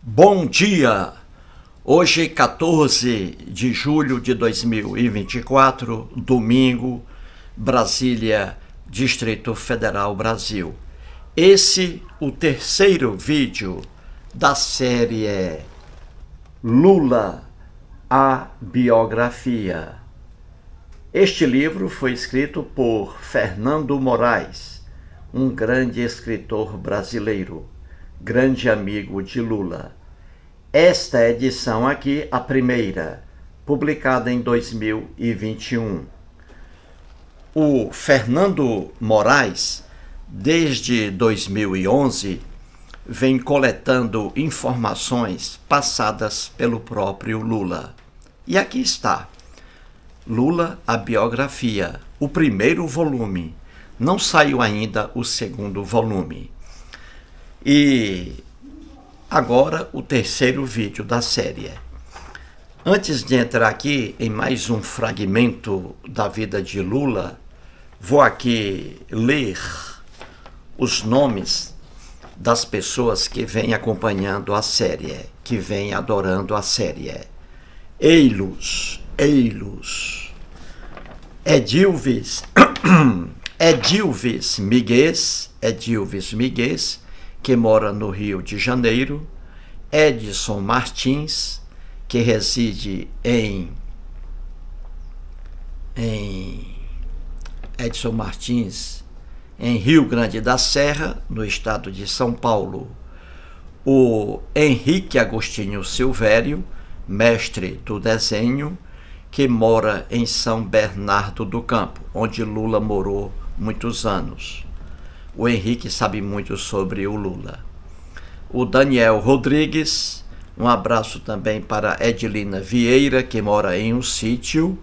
Bom dia! Hoje, 14 de julho de 2024, domingo, Brasília, Distrito Federal, Brasil. Esse o terceiro vídeo da série Lula, a biografia. Este livro foi escrito por Fernando Moraes, um grande escritor brasileiro, grande amigo de Lula. Esta edição aqui, a primeira, publicada em 2021. O Fernando Moraes, desde 2011, vem coletando informações passadas pelo próprio Lula. E aqui está, Lula, a biografia, o primeiro volume. Não saiu ainda o segundo volume. E agora o terceiro vídeo da série. Antes de entrar aqui em mais um fragmento da vida de Lula, vou aqui ler os nomes das pessoas que vêm acompanhando a série, que vêm adorando a série. Eilos, Edilvis Miguez, que mora no Rio de Janeiro, Edson Martins, que reside em Rio Grande da Serra, no estado de São Paulo, o Henrique Agostinho Silvério, mestre do desenho, que mora em São Bernardo do Campo, onde Lula morou muitos anos. O Henrique sabe muito sobre o Lula. O Daniel Rodrigues, um abraço também para Edilina Vieira, que mora em um sítio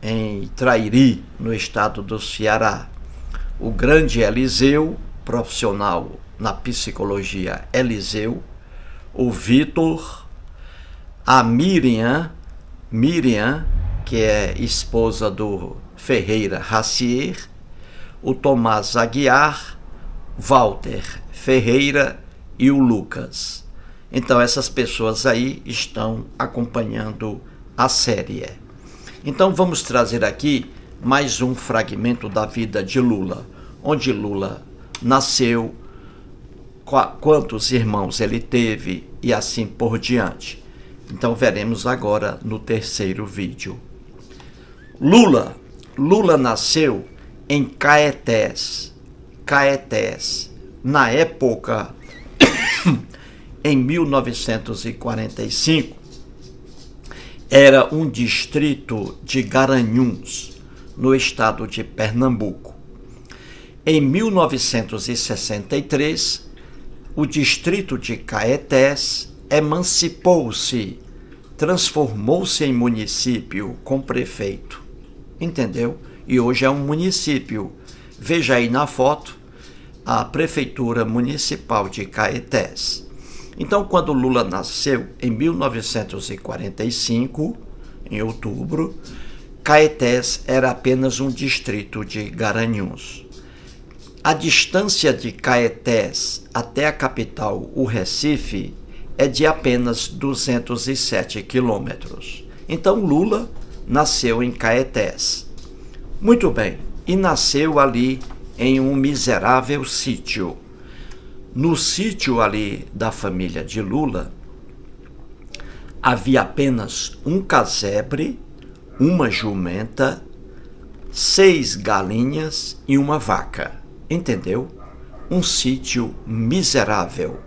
em Trairi, no estado do Ceará. O grande Eliseu, profissional na psicologia Eliseu. O Vitor, a Miriam, que é esposa do Ferreira Racier, o Tomás Aguiar, Walter Ferreira e o Lucas. Então essas pessoas aí estão acompanhando a série. Então vamos trazer aqui mais um fragmento da vida de Lula, onde Lula nasceu, quantos irmãos ele teve e assim por diante. Então veremos agora no terceiro vídeo. Lula nasceu em Caetés, na época, em 1945, era um distrito de Garanhuns, no estado de Pernambuco. Em 1963, o distrito de Caetés emancipou-se, transformou-se em município com prefeito, entendeu? E hoje é um município. Veja aí na foto a Prefeitura Municipal de Caetés. Então, quando Lula nasceu, em 1945, em outubro, Caetés era apenas um distrito de Garanhuns. A distância de Caetés até a capital, o Recife, é de apenas 207 quilômetros. Então, Lula nasceu em Caetés. Muito bem, e nasceu ali em um miserável sítio. No sítio ali da família de Lula, havia apenas um casebre, uma jumenta, 6 galinhas e uma vaca. Entendeu? Um sítio miserável.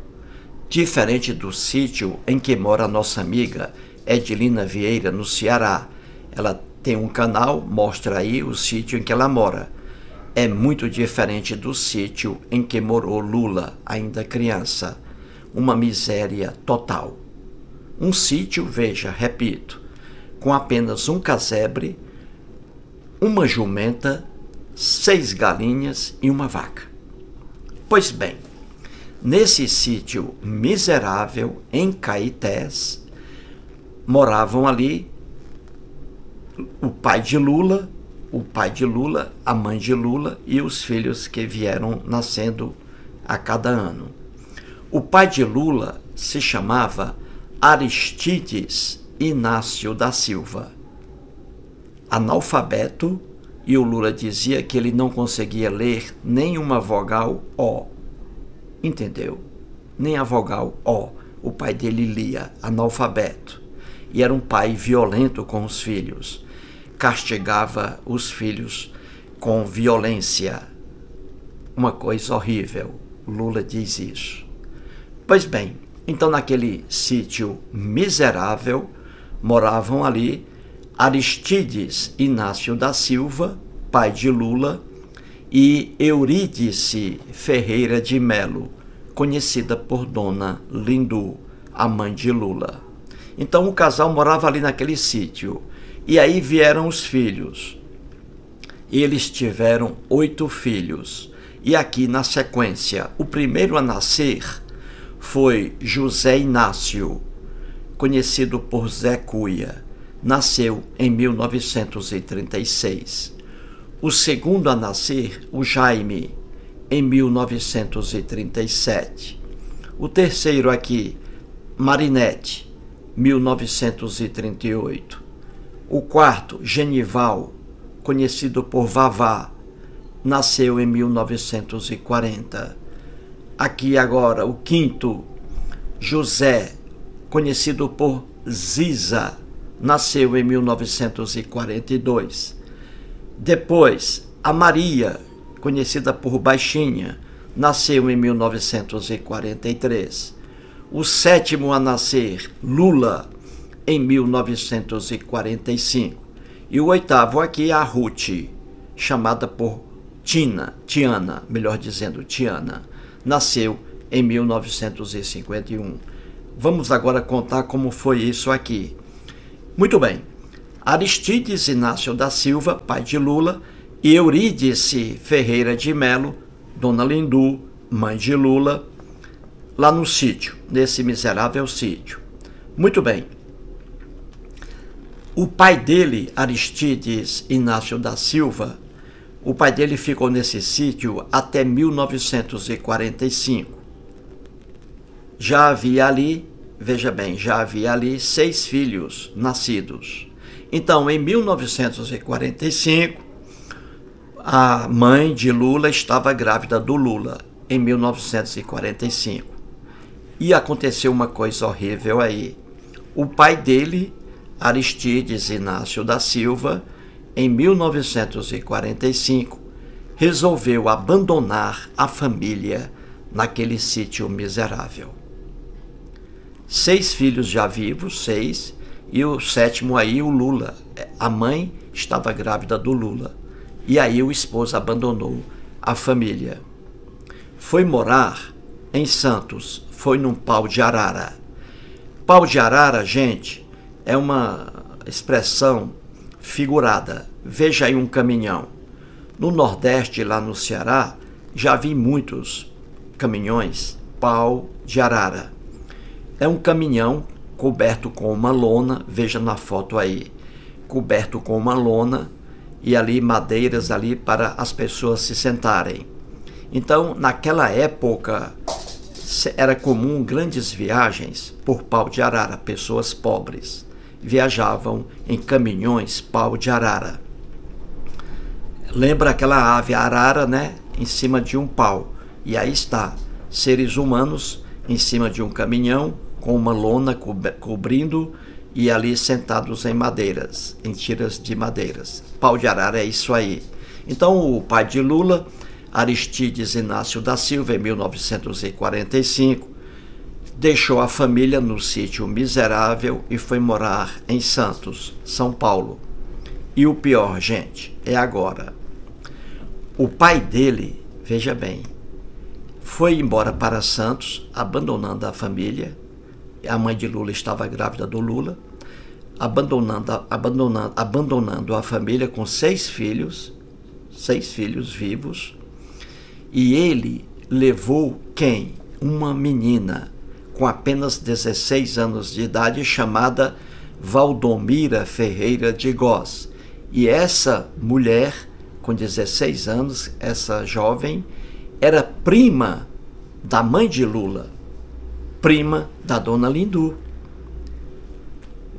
Diferente do sítio em que mora a nossa amiga Edilina Vieira, no Ceará. Ela tem um canal, mostra aí o sítio em que ela mora. É muito diferente do sítio em que morou Lula, ainda criança. Uma miséria total. Um sítio, veja, repito, com apenas um casebre, uma jumenta, 6 galinhas e uma vaca. Pois bem, nesse sítio miserável, em Caetés, moravam ali o pai de Lula, a mãe de Lula e os filhos que vieram nascendo a cada ano. O pai de Lula se chamava Aristides Inácio da Silva. Analfabeto, e o Lula dizia que ele não conseguia ler nenhuma vogal O. Entendeu? Nem a vogal O. O pai dele lia, analfabeto. E era um pai violento com os filhos. Castigava os filhos com violência. Uma coisa horrível. Lula diz isso. Pois bem, então naquele sítio miserável, moravam ali Aristides Inácio da Silva, pai de Lula, e Eurídice Ferreira de Melo, conhecida por Dona Lindu, a mãe de Lula. Então o casal morava ali naquele sítio. E aí vieram os filhos. Eles tiveram 8 filhos. E aqui na sequência, o primeiro a nascer foi José Inácio, conhecido por Zé Cuia. Nasceu em 1936. O segundo a nascer, o Jaime, em 1937. O terceiro aqui, Marinete, 1938. O quarto, Genival, conhecido por Vavá, nasceu em 1940. Aqui agora, o quinto, José, conhecido por Ziza, nasceu em 1942. Depois, a Maria, conhecida por Baixinha, nasceu em 1943. O sétimo a nascer, Lula, em 1945. E o oitavo aqui, a Ruth, chamada por Tiana, melhor dizendo, Tiana, nasceu em 1951. Vamos agora contar como foi isso aqui. Muito bem. Aristides Inácio da Silva, pai de Lula, e Eurídice Ferreira de Melo, Dona Lindu, mãe de Lula, lá no sítio, nesse miserável sítio. Muito bem. O pai dele, Aristides Inácio da Silva, o pai dele ficou nesse sítio até 1945. Já havia ali, veja bem, já havia ali 6 filhos nascidos. Então, em 1945, a mãe de Lula estava grávida do Lula, em 1945. E aconteceu uma coisa horrível aí. O pai dele, Aristides Inácio da Silva, em 1945, resolveu abandonar a família naquele sítio miserável. 6 filhos já vivos, 6, e o sétimo aí, o Lula. A mãe estava grávida do Lula. E aí o esposo abandonou a família. Foi morar em Santos, foi num pau de arara. Pau de arara, gente, é uma expressão figurada. Veja aí um caminhão. No Nordeste, lá no Ceará, já vi muitos caminhões pau de arara. É um caminhão coberto com uma lona, veja na foto aí, coberto com uma lona e ali madeiras ali para as pessoas se sentarem. Então, naquela época, era comum grandes viagens por pau de arara, pessoas pobres viajavam em caminhões pau de arara. Lembra aquela ave arara, né? Em cima de um pau. E aí está, seres humanos em cima de um caminhão com uma lona cobrindo e ali sentados em madeiras, em tiras de madeiras. Pau de arara é isso aí. Então o pai de Lula, Aristides Inácio da Silva, em 1945, deixou a família no sítio miserável e foi morar em Santos, São Paulo. E o pior, gente, é agora. O pai dele, veja bem, foi embora para Santos, abandonando a família. A mãe de Lula estava grávida do Lula, abandonando a família com 6 filhos vivos. E ele levou quem? Uma menina com apenas 16 anos de idade, chamada Valdomira Ferreira de Góes. E essa mulher, com 16 anos, essa jovem, era prima da mãe de Lula. prima da dona Lindu.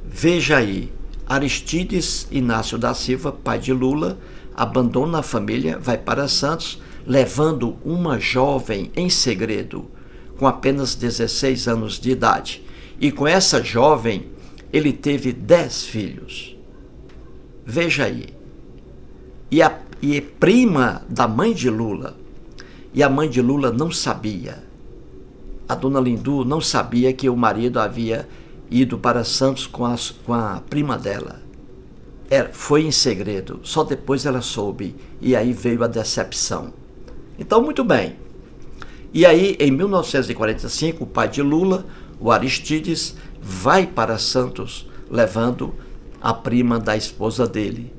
Veja aí, Aristides Inácio da Silva, pai de Lula, abandona a família, vai para Santos, levando uma jovem em segredo, com apenas 16 anos de idade. E com essa jovem, ele teve 10 filhos. Veja aí. E prima da mãe de Lula. E a mãe de Lula não sabia. A dona Lindu não sabia que o marido havia ido para Santos com a prima dela. Foi em segredo, só depois ela soube, e aí veio a decepção. Então, muito bem. E aí, em 1945, o pai de Lula, o Aristides, vai para Santos, levando a prima da esposa dele.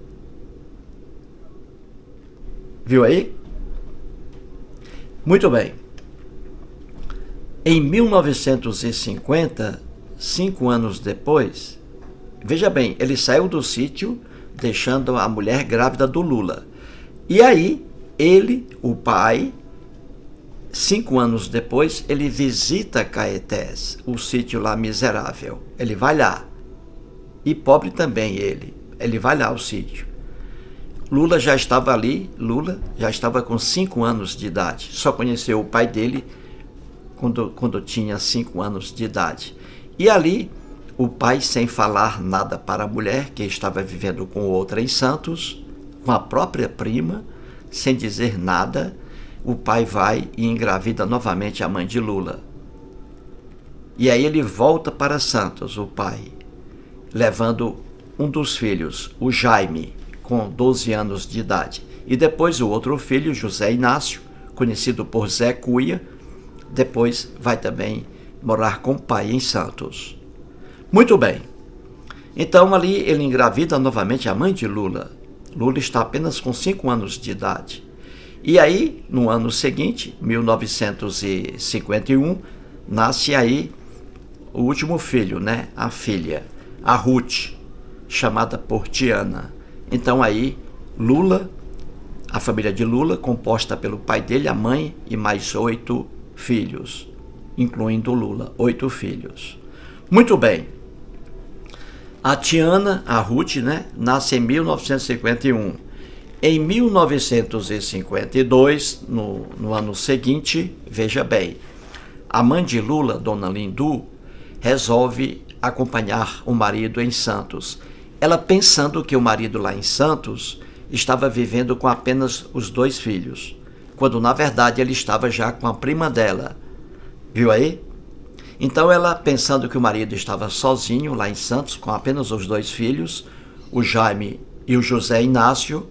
Viu aí? Muito bem. Em 1950, 5 anos depois, veja bem, ele saiu do sítio, deixando a mulher grávida do Lula. E aí, ele, o pai, 5 anos depois, ele visita Caetés, o sítio lá miserável. Ele vai lá. E pobre também ele vai lá ao sítio. Lula já estava ali, Lula já estava com 5 anos de idade. Só conheceu o pai dele quando tinha 5 anos de idade. E ali, o pai, sem falar nada para a mulher, que estava vivendo com outra em Santos, com a própria prima, sem dizer nada, o pai vai e engravida novamente a mãe de Lula. E aí ele volta para Santos, o pai, levando um dos filhos, o Jaime, com 12 anos de idade. E depois o outro filho, José Inácio, conhecido por Zé Cuia, depois vai também morar com o pai em Santos. Muito bem. Então ali ele engravida novamente a mãe de Lula. Lula está apenas com 5 anos de idade. E aí, no ano seguinte, 1951, nasce aí o último filho, né? A filha, a Ruth, chamada por Tiana. Então aí, Lula, a família de Lula, composta pelo pai dele, a mãe e mais 8 filhos, incluindo Lula, 8 filhos. Muito bem. A Tiana, a Ruth, né, nasce em 1951. Em 1952, no ano seguinte, veja bem, a mãe de Lula, dona Lindu, resolve acompanhar o marido em Santos. Ela pensando que o marido lá em Santos estava vivendo com apenas os 2 filhos, quando na verdade ele estava já com a prima dela. Viu aí? Então ela, pensando que o marido estava sozinho lá em Santos, com apenas os 2 filhos, o Jaime e o José Inácio,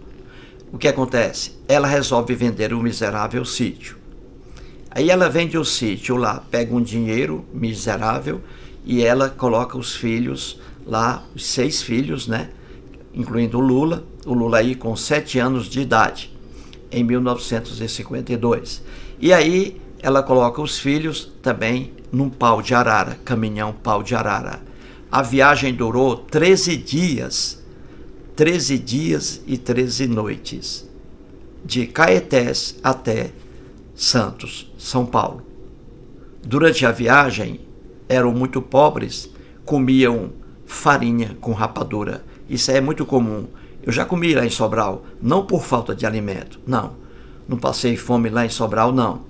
o que acontece? Ela resolve vender o miserável sítio. Aí ela vende o sítio lá, pega um dinheiro miserável e ela coloca os filhos lá, os 6 filhos, né? Incluindo o Lula aí com 7 anos de idade, em 1952. E aí ela coloca os filhos também num pau de arara, caminhão pau de arara. A viagem durou 13 dias e 13 noites, de Caetés até Santos, São Paulo. Durante a viagem, eram muito pobres, comiam farinha com rapadura. Isso é muito comum. Eu já comi lá em Sobral, não por falta de alimento, não passei fome lá em Sobral, não.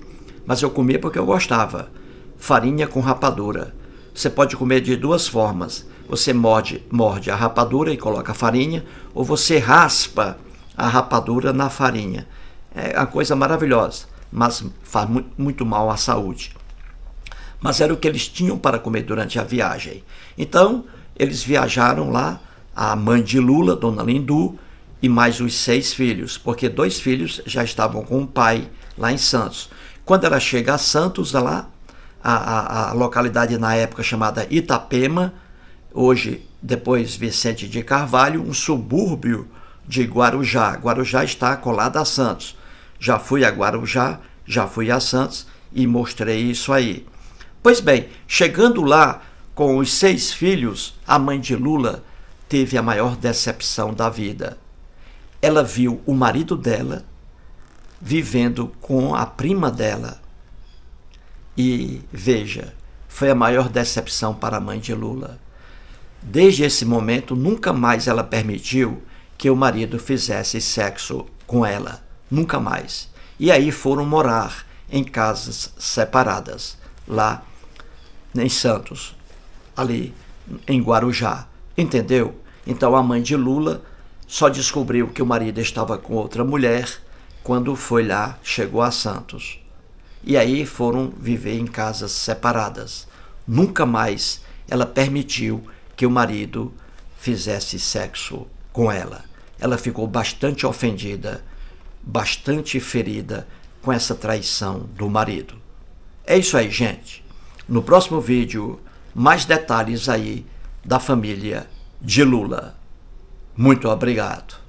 Mas eu comia porque eu gostava. Farinha com rapadura. Você pode comer de 2 formas. Você morde a rapadura e coloca a farinha, ou você raspa a rapadura na farinha. É uma coisa maravilhosa, mas faz muito mal à saúde. Mas era o que eles tinham para comer durante a viagem. Então, eles viajaram lá, a mãe de Lula, dona Lindu, e mais os 6 filhos, porque 2 filhos já estavam com o pai lá em Santos. Quando ela chega a Santos, lá, a localidade na época chamada Itapema, hoje, depois Vicente de Carvalho, um subúrbio de Guarujá. Guarujá está colada a Santos. Já fui a Guarujá, já fui a Santos e mostrei isso aí. Pois bem, chegando lá com os 6 filhos, a mãe de Lula teve a maior decepção da vida. Ela viu o marido dela vivendo com a prima dela. E veja, foi a maior decepção para a mãe de Lula. Desde esse momento, nunca mais ela permitiu que o marido fizesse sexo com ela. Nunca mais. E aí foram morar em casas separadas, lá em Santos, ali em Guarujá. Entendeu? Então a mãe de Lula só descobriu que o marido estava com outra mulher quando foi lá, chegou a Santos. E aí foram viver em casas separadas. Nunca mais ela permitiu que o marido fizesse sexo com ela. Ela ficou bastante ofendida, bastante ferida com essa traição do marido. É isso aí, gente. No próximo vídeo, mais detalhes aí da família de Lula. Muito obrigado.